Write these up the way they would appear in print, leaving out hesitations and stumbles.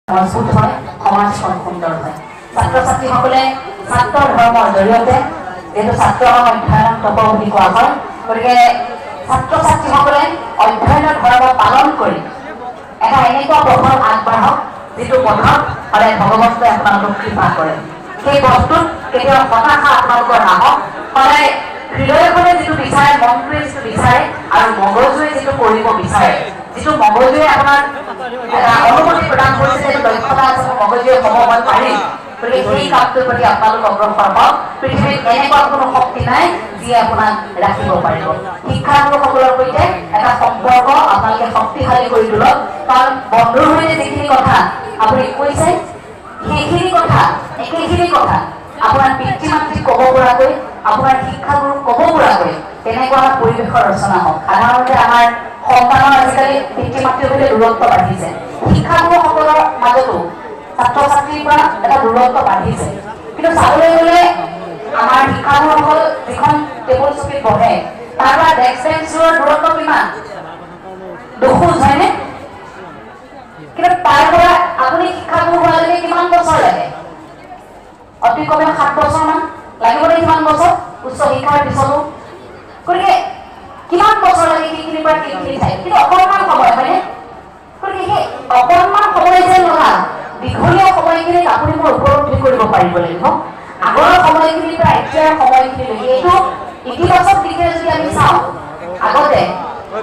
মজবুত হয়, সমাজখন সুন্দৰ হয়। ছাত্ৰ ছাত্ৰীসকলে ছাত্ৰ ধৰ্মৰ জৰিয়তে যিহেতু ছাত্ৰ অধ্যয়ন তপ বুলি কোৱা হয়, গতিকে ছাত্ৰ ছাত্ৰীসকলে অধ্যয়নৰ ধৰ্ম পালন কৰি এটা এনেকুৱা পথত আগবাঢ়ক যিটো পথত সদায় ভগৱন্তই আপোনালোকক কৃপা কৰে। সেই পথটোত কেতিয়াও হতাশা আপোনালোকৰ নাহক, সদায় হৃদয়খনে যিটো বিচাৰে, মনটোৱে যিটো বিচাৰে আৰু মগজুৱে যিটো কৰিব বিচাৰে, যিটো মগজুৱে আপোনাৰ অনুমতি প্ৰদান কৰিছে, যিটো দক্ষতা আছে মগজুৱে হ'ব মই পাৰিম, গতিকে সেই কামটোৰ প্ৰতি আপোনালোক অগ্ৰসৰ হওক। পৃথিৱীত এনেকুৱা কোনো শক্তি নাই যিয়ে আপোনাক ৰাখিব পাৰিব। শিক্ষাগুৰুসকলৰ সৈতে এটা সম্পৰ্ক আপোনালোকে শক্তিশালী কৰি তোলক, কাৰণ বন্ধুৰ সৈতে যিখিনি কথা আপুনি কৈছে সেইখিনি কথা একেখিনি কথা আপোনাৰ পিতৃ মাতৃক ক'ব পৰাকৈ, আপোনাৰ শিক্ষাগুৰুক ক'ব পৰাকৈ তেনেকুৱা এটা পৰিৱেশৰ ৰচনা হওক। সাধাৰণতে আমাৰ সন্তানৰ আজিকালি পিতৃ মাতৃৰ সৈতে দূৰত্ব বাঢ়িছে, শিক্ষাগুৰুসকলৰ মাজতো ছাত্ৰ ছাত্ৰীৰ পৰা এটা দূৰত্ব বাঢ়িছে। কিন্তু চাবলৈ গ'লে আমাৰ শিক্ষাগুৰুসকল যিখন টেবুল চকীত বহে তাৰ পৰা ডেস্ক বেঞ্চৰ দূৰত্ব কিমান? দুখোজ, হয়নে? কিন্তু তাৰ পৰা আপুনি শিক্ষাগুৰু হোৱালৈকে কিমান বছৰ লাগে? অতি কমেও 7 বছৰমান লাগিব নে? কিমান বছৰ উচ্চ শিক্ষাৰ পিছতো? গতিকে কিমান বছৰ লাগে সেইখিনিৰ পৰা সেইখিনি ঠাই, কিন্তু অকণমান সময়, হয়নে? গতিকে সেই অকণমান সময় যে লগা দীঘলীয়া সময়খিনিত আপুনি মোৰ উপলব্ধি কৰিব পাৰিব লাগিব। আগৰ সময়খিনিৰ পৰা এতিয়াৰ সময়খিনিলৈকে এইটো ইতিবাচক দিশে যদি আমি চাওঁ, আগতে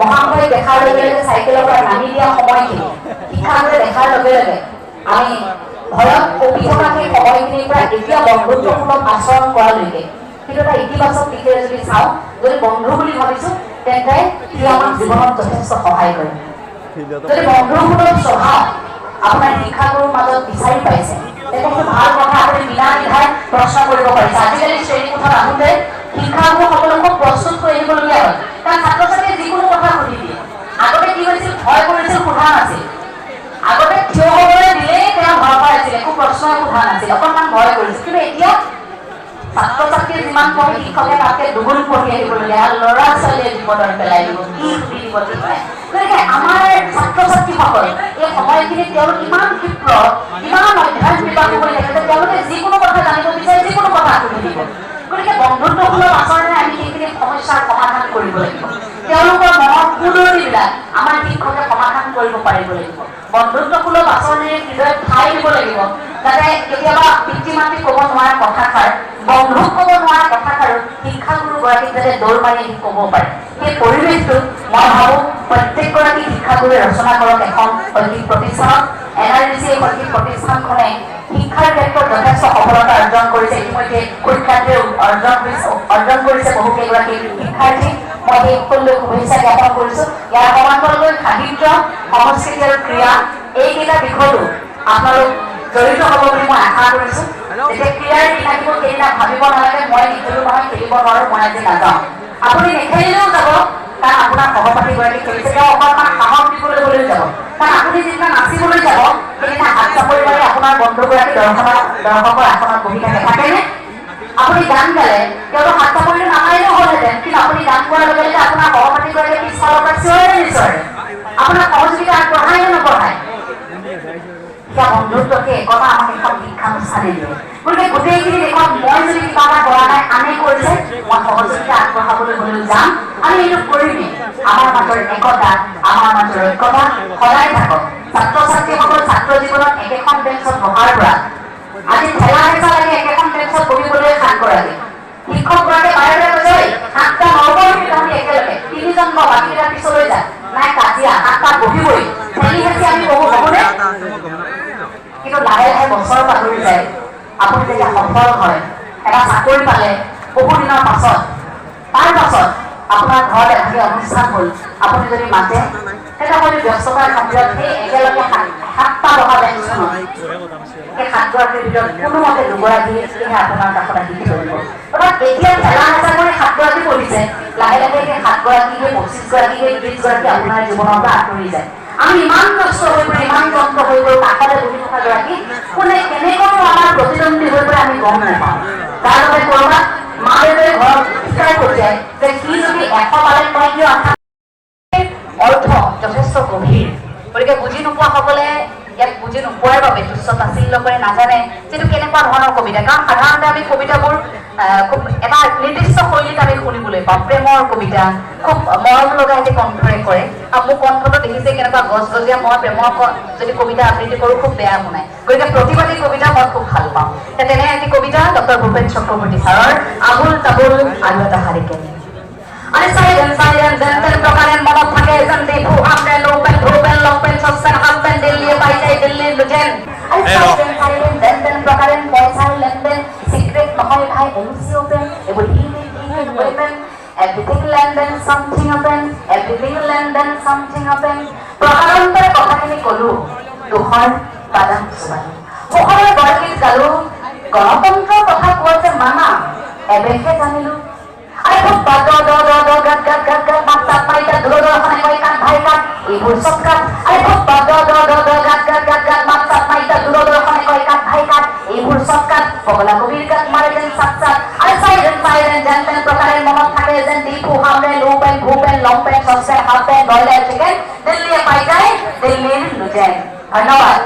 মহাশয় দেখাৰ লগে লগে চাইকেলৰ পৰা নামি দিয়া সময়খিনি শিক্ষাগুৰুৱে দেখাৰ লগে লগে আমি ভয়ত কঁপি থকা সেই সময়খিনিৰ পৰা এতিয়া বন্ধুত্বমূলক আচৰণ কৰালৈকে কিন্তু এটা ইতিবাচক দিশে যদি চাওঁ, যদি বন্ধু বুলি ভাবিছো তেন্তে সি আমাক জীৱনত যথেষ্ট সহায় কৰে। যদি বন্ধুসুলভ স্বভাৱ আপোনাৰ শিক্ষাগুৰুৰ মাজত বিচাৰি পাইছে তেন্তে ভাল কথা, আপুনি বিনা দ্বিধাই প্ৰশ্ন কৰিব পাৰিছে। আজিকালি শ্ৰেণীকোঠাত আহোঁতে শিক্ষাগুৰুসকলক খুব প্ৰস্তুত কৰি আহিবলগীয়া হয়, কাৰণ ছাত্ৰ ছাত্ৰীয়ে যিকোনো কথা সুধি দিয়ে। আগতে কি হৈছিল? ভয় কৰিছিল, সোধা নাছিল। আগতে থিয় হ'বলৈ দিলেই তেওঁ ভয় পাইছিলে, একো প্ৰশ্নই সোধা নাছিল, অকণমান ভয় কৰিছিল। কিন্তু এতিয়া ছাত্ৰ ছাত্ৰীয়ে যিমান পঢ়ে শিক্ষকে তাতকৈ দুগুণ পঢ়ি আহিবলগীয়া, ল'ৰা ছোৱালীয়ে বিপদত পেলাই দিব, কি সুধি দিব ঠিক নাই। গতিকে আমাৰ ছাত্ৰ ছাত্ৰীসকল এই সময়খিনিত তেওঁলোক ইমান ক্ষিপ্ৰ, ইমান অভ্যাস বিভাগ কৰি থাকে যে তেওঁলোকে যিকোনো কথা জানিব বিচাৰে, যিকোনো কথা সুধি দিব। গতিকে বন্ধুত্বসুলভ আচৰণে আমি সেইখিনি সমস্যাৰ সমাধান কৰিব লাগিব। তেওঁলোকৰ মনৰ কুদৰতিবিলাক আমাৰ শিক্ষকে সমাধান কৰিব পাৰিব লাগিব। বন্ধুত্বসুলভ আচৰণেৰে হৃদয়ত ঠাই দিব লাগিব, যাতে কেতিয়াবা পিতৃ মাতৃক ক'ব নোৱাৰা কথাষাৰ, বন্ধুক ক'ব নোৱাৰা কথাষাৰো শিক্ষাগুৰুগৰাকীক যাতে দৌৰ মাৰি আহি ক'ব পাৰে। সেই পৰিৱেশটো মই ভাবোঁ প্ৰত্যেকগৰাকী শিক্ষাগুৰুৱে ৰচনা কৰক এখন শৈক্ষিক প্ৰতিষ্ঠানত। NRDC এই শৈক্ষিক প্ৰতিষ্ঠানখনে শিক্ষাৰ ক্ষেত্ৰত যথেষ্ট সফলতা অৰ্জন কৰিছে। ইতিমধ্যে সুখ্যাতিৰে অৰ্জন কৰিছে বহুকেইগৰাকী শিক্ষাৰ্থী। মই সেই সকলোলৈ শুভেচ্ছা জ্ঞাপন কৰিছোঁ। ইয়াৰ সমান্তৰালকৈ সাহিত্য, সংস্কৃতি আৰু ক্ৰীড়া এইকেইটা বিষয়তো আপোনালোক জড়িত হ'ব বুলি মই আশা কৰিছোঁ। যেতিয়া ক্ৰীড়াৰ দিন আহিব সেইদিনা ভাবিব নালাগে মই নিখেলোঁ নহয়, খেলিব নোৱাৰোঁ, মই আজি নাযাওঁ। আপুনি নেখেলিলেও যাব, কাৰণ আপোনাৰ সহপাঠীগৰাকী খেলিছে, তেওঁ অকণমান সাহস দিবলৈ গ'লেও যাব। কাৰণ আপুনি যিদিনা নাচিবলৈ যাব সেইদিনা হাত চাপৰি মাৰি আপোনাৰ বন্ধুগৰাকী দৰ্শকৰ আসনত বহি থাকেনে? আপুনি গান গালে তেওঁতো হাত চাপৰিটো নামাৰিলেও হ'লহেঁতেন, কিন্তু আপুনি গান গোৱাৰ লগে লগে আপোনাৰ সহপাঠীগৰাকীয়ে পিছফালৰ পৰা চিঞৰে নিচিঞৰে, আপোনাক সহযোগিতা আগবঢ়ায় নে নবঢ়ায়? এতিয়া বন্ধুত্বকে একতা আমাক এখন শিক্ষানুষ্ঠানে দিয়ে। গতিকে গোটেইখিনি দেখক মই যদি কিবা এটা কৰা নাই, আনে কৰিছে, মই সহযোগিতা আগবঢ়াবলৈ হ'লেও যাম, আমি এইটো কৰিমেই। আমাৰ মাজৰ একতা, আমাৰ মাজৰ ঐক্যতা সদায় থাকক। ছাত্ৰ ছাত্ৰীসকল ছাত্ৰ জীৱনত একেখন বেঞ্চত বহাৰ পৰা আজি ঠেলা হেঁচা লাগে একেখন বেঞ্চত বহিবলৈ 7 গৰাকী শিক্ষকগৰাকীয়ে বাৰে বাৰে কৈছে 7টা নগৰাকী তাহাঁতি একেলগে 3জন বা বাকীকেইটা পিছলৈ যায়, নাই কাজিয়া 7টাত বহিবই, ঠেলি হেঁচি আমি বহু হ'বনে? কিন্তু লাহে লাহে বছৰ পাহৰি যায়, আপুনি যেতিয়া সফল হয়, এটা চাকৰি পালে, বহুদিনৰ পাছত তাৰ পাছত আপোনাৰ ঘৰত এভাগি অনুষ্ঠান হ'ল, আপুনি যদি মাতে তেতিয়া আপুনি ব্যস্ততাৰ খাতিৰত সেই একেলগে 7টা বহা বেঞ্চখনত সেই 7 গৰাকীৰ ভিতৰত কোনোমতে 2গৰাকীহে আপোনাৰ কাষত আহি ধৰিব। অৰ্থাৎ এতিয়া ঠেলা হেঁচা কৰি 7 গৰাকী পৰিছে, লাহে লাহে সেই 7 গৰাকী, সেই 25 গৰাকী, সেই 30 গৰাকী আপোনাৰ জীৱনৰ পৰা আঁতৰি যায়। আমি ইমান কষ্ট হৈ পৰি, ইমান যন্ত্ৰ হৈ পৰি, কাষতে বহি থকা গৰাকী কোনে কেনেকৈ আমাৰ প্ৰতিদ্বন্দ্বী হৈ পৰে আমি গম নাপাওঁ। তাৰ বাবে ক'ৰবাত মা দেউতাই ঘৰত শিকাই পঠিয়ায় যে সি যদি 100 পালে মই কিয় অৰ্থ যথেষ্ট গভীৰ। গতিকে বুজি নোপোৱাসকলে ইয়াক বুজি নোপোৱাৰ বাবে তুচ্ছ তাচ্ছিল্য কৰি নাজানে যিটো কেনেকুৱা ধৰণৰ কবিতা। কাৰণ সাধাৰণতে আমি কবিতাবোৰ খুব এটা নিৰ্দিষ্ট শৈলীত আমি শুনিবলৈ পাওঁ। প্ৰেমৰ কবিতা খুব মৰম লগা এটি কণ্ঠৰে কৰে। আৰু মোৰ কণ্ঠটো দেখিছে কেনেকুৱা গজগজীয়া। মই প্ৰেমৰ যদি কবিতা আবৃত্তি কৰোঁ খুব বেয়া শুনায়, গতিকে প্ৰতিবাদী কবিতা মই খুব ভাল পাওঁ। তেনে এটি কবিতা ডক্টৰ ভূপেন চক্ৰৱৰ্তী ছাৰৰ আবুল তাবুল আৰু এটা হাৰিকেন। आणि सायरन सायरन जनतन प्रकारे मदत থাকে জন্দি ভু আমরে লোপেন ভুপেন লোপেন সস্তান হামপেন দিল্লি পাইছে দিল্লি লুজেন आणि सायरन सायरन जनतन प्रकारे পয়সার লেনদেন সিক্রেট নহয় ভাই এমসি ওপেন এবোৰ হিমিন ওপেন এভৰিথিং লেনদেন সামথিং ওপেন এভৰিথিং লেনদেন সামথিং ওপেন প্ৰকাৰান্তৰে কথাখিনি কলো দুখৰ বাদাম সুবানি মুখৰ বৰগীত গালো গণতন্ত্ৰৰ কথা কোৱা যে মানা এবেহে জানিলো আরে খুব বাদ গাত গাত গাত গাত মাত্রা পাইটা দূর ওখানে কই কাট ভাই কাট এই ভুল সব কাট আরে খুব বাদ গাত গাত গাত গাত মাত্রা পাইটা দূর ওখানে কই কাট ভাই কাট এই ভুল সব কাট পগলা কবির কাট মারে যেন সাত আরে সাইরেন সাইরেন জানতেন প্রকারের মনত থাকে যেন দীপু হামলে লোপেন ভূপেন লম্পেন সস্তান হাফেন বয়লার চিকেন দিল্লি পাই যায় দিল্লির লুজেন। ধন্যবাদ।